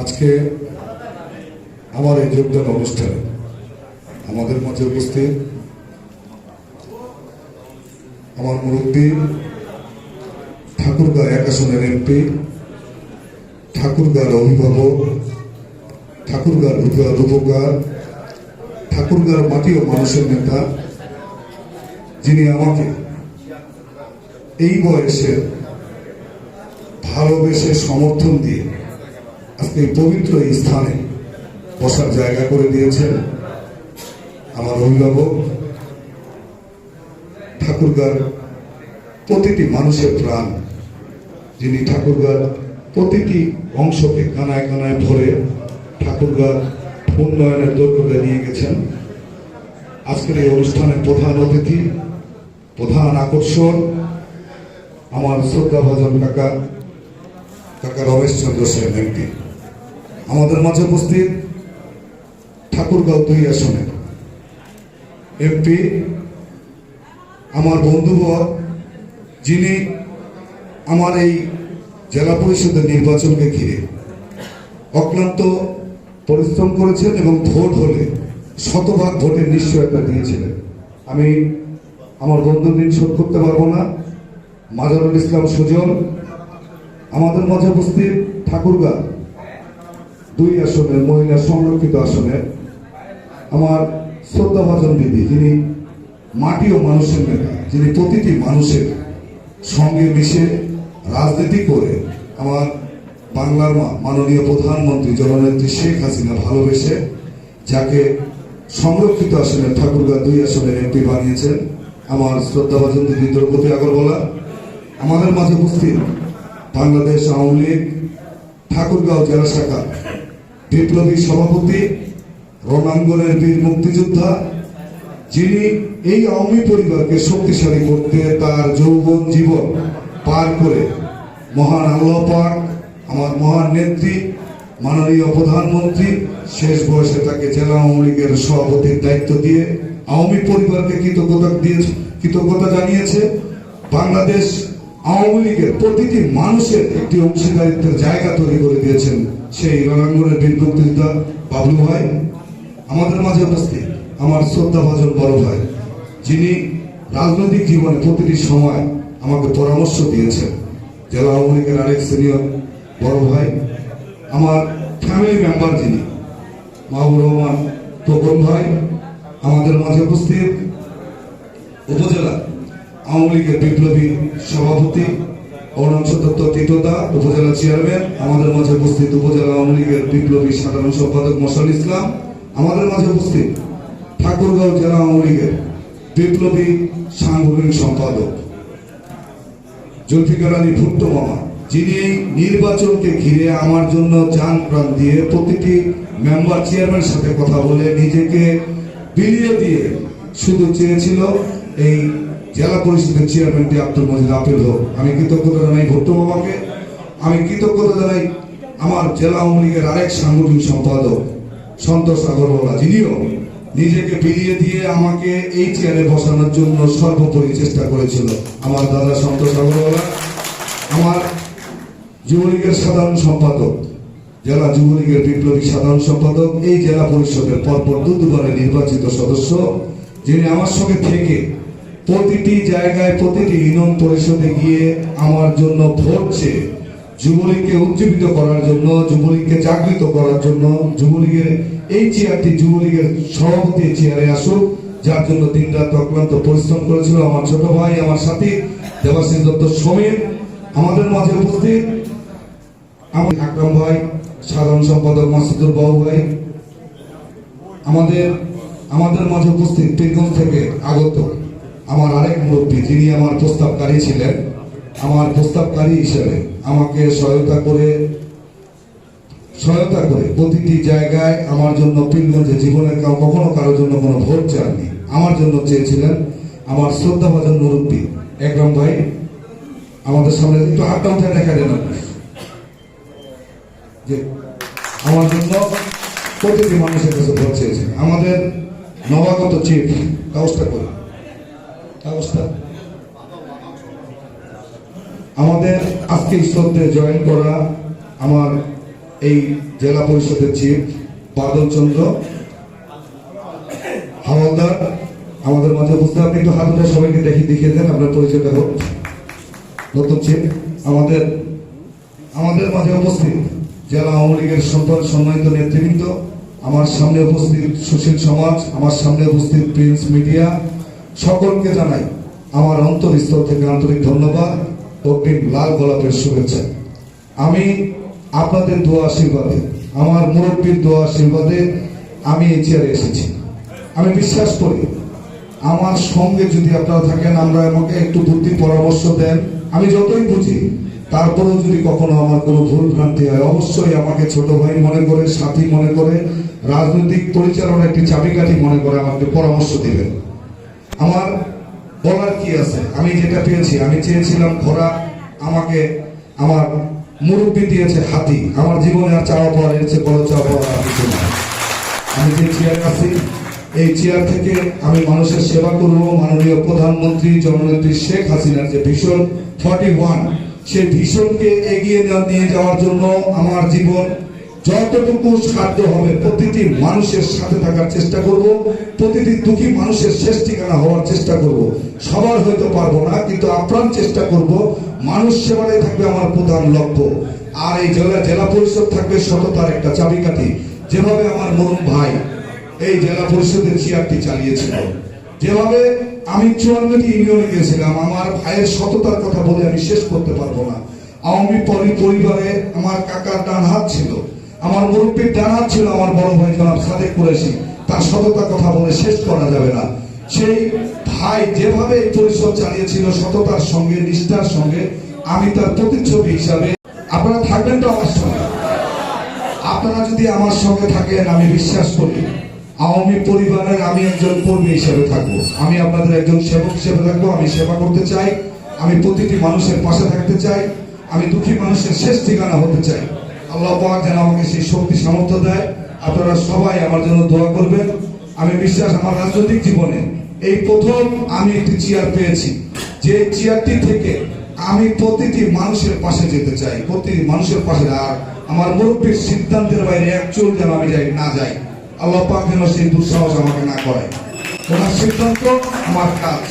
আজকে আমার এই যোগদান অনুষ্ঠানে আমাদের মাঝে উপস্থিত আমার মুরব্বী ঠাকুরগাঁ 1 আসনের এমপি, ঠাকুরগাঁর অভিভাবক, ঠাকুরগাঁর রূপকার, ঠাকুরগাঁর মাটি ও মানুষের নেতা, যিনি আমাকে এই বয়সে ভালোবেসে সমর্থন দিয়ে আজকে এই পবিত্র এই স্থানে বসার জায়গা করে দিয়েছেন আমার অভিভাবক, ঠাকুরগাঁর প্রতিটি মানুষের প্রাণ, যিনি ঠাকুরগাঁর প্রতিটি অংশকে কানায় কানায় ভরে ঠাকুরগাঁর উন্নয়নের দৌড়ে নিয়ে গেছেন। আজকের এই অনুষ্ঠানের প্রধান অতিথি, প্রধান আকর্ষণ আমার শ্রদ্ধাভাজন কাকা রমেশ চন্দ্র সেন এমপি। আমাদের মাঝে উপস্থিত ঠাকুরগাঁও 2 আসনের এমপি, আমার বন্ধুবর, যিনি আমার এই জেলা পরিষদের নির্বাচনকে ঘিরে অক্লান্ত পরিশ্রম করেছেন এবং ভোট হলে শতভাগ ভোটের নিশ্চয়তা দিয়েছিলেন। আমি আমার বন্ধুর ঋণ শোধ করতে পারবো না। মাজারুল ইসলাম সুজন। আমাদের মাঝে উপস্থিত ঠাকুরগাঁ 2 আসনের মহিলা সংরক্ষিত আসনের আমার শ্রদ্ধাভাজন দিদি, যিনি মাটি ও মানুষের নেতা, যিনি প্রতিটি মানুষের সঙ্গে মিশে রাজনীতি করে আমার বাংলার মাননীয় প্রধানমন্ত্রী জননেত্রী শেখ হাসিনা ভালোবেসে যাকে সংরক্ষিত আসনের ঠাকুরগাঁ 2 আসনের এমপি বানিয়েছেন আমার শ্রদ্ধাভাজন দিদি দ্রৌপদী আগরওয়ালা। আমাদের মাঝে উপস্থিত বাংলাদেশ আওয়ামী লীগ ঠাকুরগাঁও জেলা শাখা বিপ্লবী সভাপতি, রণাঙ্গনের বীর মুক্তিযোদ্ধা, যিনি এই আওয়ামী পরিবারকে শক্তিশালী করতে তার যৌবন জীবন পার করে মহান আল্লাহ পাক, আমার মহান নেত্রী মাননীয় প্রধানমন্ত্রী শেষ বয়সে তাকে জেলা আওয়ামী লীগের সভাপতির দায়িত্ব দিয়ে আওয়ামী পরিবারকে কৃতজ্ঞতা জানিয়েছে। বাংলাদেশ আওয়ামী লীগের প্রতিটি মানুষের একটি অংশীদারিত্বের জায়গা তৈরি করে দিয়েছেন সেই রণাঙ্গনের বীর মুক্তিযোদ্ধা বাবলু ভাই। আমাদের মাঝে উপস্থিত আমার শ্রদ্ধাভাজন বড় ভাই, যিনি রাজনৈতিক জীবনে প্রতিটি সময় আমাকে পরামর্শ দিয়েছেন, জেলা আওয়ামী লীগের আরেক সিনিয়র বড় ভাই, আমার ফ্যামিলি মেম্বার যিনি মাহবুব রহমান তপন ভাই। আমাদের মাঝে উপস্থিত উপজেলা আওয়ামী লীগের বিপ্লবী সভাপতি অরুণাচল দত্ত তীতদা, উপজেলা চেয়ারম্যান। আমাদের মাঝে উপস্থিত উপজেলা আওয়ামী লীগের বিপ্লবী সাধারণ সম্পাদক মশাল ইসলাম। আমাদের মাঝে উপস্থিত ঠাকুরগাঁও জেলা আওয়ামী লীগের বিপ্লবী সাংগঠনিক সম্পাদক জুলফিকার আলী ভুট্টো মামা, যিনি এই নির্বাচনকে ঘিরে আমার জন্য জান প্রাণ দিয়ে প্রতিটি মেম্বার চেয়ারম্যানের সাথে কথা বলে নিজেকে বিলিয়ে দিয়ে শুধু চেয়েছিল এই জেলা পরিষদের চেয়ারম্যানটি আব্দুল মজিদ আপেল হোক। আমি কৃতজ্ঞতা জানাই ভুট্টো মামাকে। আমি কৃতজ্ঞতা জানাই আমার জেলা আওয়ামী লীগের আরেক সাংগঠনিক সম্পাদক সন্তোষ আগরওয়ালা, যিনিও নিজেকে বিলিয়ে দিয়ে আমাকে এই চেয়ারে বসানোর জন্য সর্বোপরি চেষ্টা করেছিল। আমার দাদা সন্তোষ আগরওয়ালা, আমার যুবলীগের সাধারণ সম্পাদক, জেলা যুবলীগের বিপ্লবী সাধারণ সম্পাদক, এই জেলা পরিষদের পরপর দুবারের নির্বাচিত সদস্য, যিনি আমার সঙ্গে থেকে প্রতিটি জায়গায় প্রতিটি ইউনিয়ন পরিষদে গিয়ে আমার জন্য ভোট চেয়ে যুবলীগকে উজ্জীবিত করার জন্য, যুবলীগকে জাগৃত করার জন্য, যুবলীগের এই চেয়ারটি যুবলীগের সভাপতি চেয়ারে আসুক, যার জন্য দিনরাত অক্লান্ত পরিশ্রম করেছিল আমার ছোট ভাই, আমার সাথী দেবাশিস দত্ত সমীর। আমাদের মাঝে উপস্থিত আমার আকরাম ভাই, সাধারণ সম্পাদক মাসুদুর বাবু ভাই। আমাদের মাঝে উপস্থিত পীরগঞ্জ থেকে আগত আমার আরেক মুরব্বী, যিনি আমার প্রস্তাবকারী ছিলেন, আমার প্রস্তাবকারী হিসেবে আমাকে সহায়তা করে প্রতিটি জায়গায় আমার জন্য পীরগঞ্জে জীবনের কখনো কারোর জন্য কোনো ভোট চাননি, আমার জন্য চেয়েছিলেন আমার শ্রদ্ধাভাজন মুরব্বী একরাম ভাই। আমাদের সামনে একটু হাতটা উঠে দেখা দেন যে আমার জন্য প্রতিটি মানুষের কাছে ভোট চেয়েছেন। আমাদের নবাগত চিফ কাগজটা করে আমাদের আজকে শ্রদ্ধে জয়েন করা আমার এই জেলা পরিষদের চিফ বাদল চন্দ্র হাওলদার আমাদের মাঝে উপস্থিত। আপনি একটু হাতটা সবাইকে দেখিয়ে দেন, আপনার পরিচয়টা হোক। নতুন চিফ আমাদের মাঝে উপস্থিত জেলা আওয়ামী লীগের সম্মানিত নেতৃবৃন্দ, আমার সামনে উপস্থিত সুশীল সমাজ, আমার সামনে উপস্থিত প্রিন্স মিডিয়া, সকলকে জানাই আমার অন্তরস্থল থেকে আন্তরিক ধন্যবাদ, অগ্রিম লাল গোলাপের শুভেচ্ছা। আমি আপনাদের দোয়া আশীর্বাদে, আমার মুরব্বীর দোয়া আশীর্বাদে আমি এই চেয়ারে এসেছি। আমি বিশ্বাস করি আমার সঙ্গে যদি আপনারা থাকেন, আমরা আমাকে একটু বুদ্ধি পরামর্শ দেন, আমি যতই বুঝি তারপরেও যদি কখনো আমার কোনো ভুল ভ্রান্তি হয়, অবশ্যই আমাকে ছোট ভাই মনে করে, সাথী মনে করে, রাজনৈতিক পরিচালনার একটি চাবিকাঠি মনে করে আমাকে পরামর্শ দিবেন। আমার বলার কি আছে, আমি যেটা পেয়েছি, আমি চেয়েছিলাম ঘোড়া, আমাকে আমার মুরব্বী দিয়েছে হাতি। আমার জীবনে আর চাওয়া পাওয়ার এর চেয়ে বড় চাওয়া পাওয়ার আর কিছু না। আমি যে চেয়ারে আছি, এই চেয়ার থেকে আমি মানুষের সেবা করব। মাননীয় প্রধানমন্ত্রী জননেত্রী শেখ হাসিনার যে ভিশন 41, সেই ভিশনকে এগিয়ে নিয়ে যাওয়ার জন্য আমার জীবন যতটুকু সাধ্য হবে প্রতিটি মানুষের সাথে থাকার চেষ্টা করব, প্রতিটি দুঃখী মানুষের শেষ ঠিকানা হওয়ার চেষ্টা করব। সবার হয়তো পারবো না, কিন্তু আপ্রাণ চেষ্টা করব। মানুষ সেবাটাই থাকবে আমার প্রধান লক্ষ্য। আর এই জেলা পরিষদ থাকবে সততার একটা চাবিকাঠি। যেভাবে আমার মরুম ভাই এই জেলা পরিষদের চেয়ারটি চালিয়েছিল, যেভাবে আমি 54টি ইউনিয়নে গিয়েছিলাম, আমার ভাইয়ের সততার কথা বলে আমি শেষ করতে পারবো না। আওয়ামী পরিবারে আমার কাকার ডান হাত ছিল, আমার মুরব্বীর ডান হাত ছিল আমার বড় ভাই জনাব সাদেক কুরেশি, তার সততার কথা বলে শেষ করা যাবে না। সেই ভাই যেভাবে এই পরিষদ চালিয়েছিল সততার সঙ্গে, নিষ্ঠার সঙ্গে, আমি তার প্রতিচ্ছবি হিসাবে। আপনারা থাকবেন তো আমার সঙ্গে? আপনারা যদি আমার সঙ্গে থাকেন, আমি বিশ্বাস করি আওয়ামী পরিবারের আমি একজন কর্মী হিসেবে থাকবো, আমি আপনাদের একজন সেবক হিসেবে থাকবো। আমি সেবা করতে চাই, আমি প্রতিটি মানুষের পাশে থাকতে চাই, আমি দুঃখী মানুষের শেষ ঠিকানা হতে চাই। আল্লাহ পাক যেন আমাকে সেই শক্তি সামর্থ্য দেয়। আপনারা সবাই আমার জন্য দোয়া করবেন। আমি বিশ্বাস আমার রাজনৈতিক জীবনে এই প্রথম আমি একটি চেয়ার পেয়েছি, যে চেয়ারটি থেকে আমি প্রতিটি মানুষের পাশে যেতে চাই, প্রতিটি মানুষের পাশে। আর আমার মুরব্বীর সিদ্ধান্তের বাইরে এক চুল যেন আমি না যাই। আল্লাহ পাক যেন সেই দুঃসাহস আমাকে না করে। ওনার সিদ্ধান্ত আমার কাজ।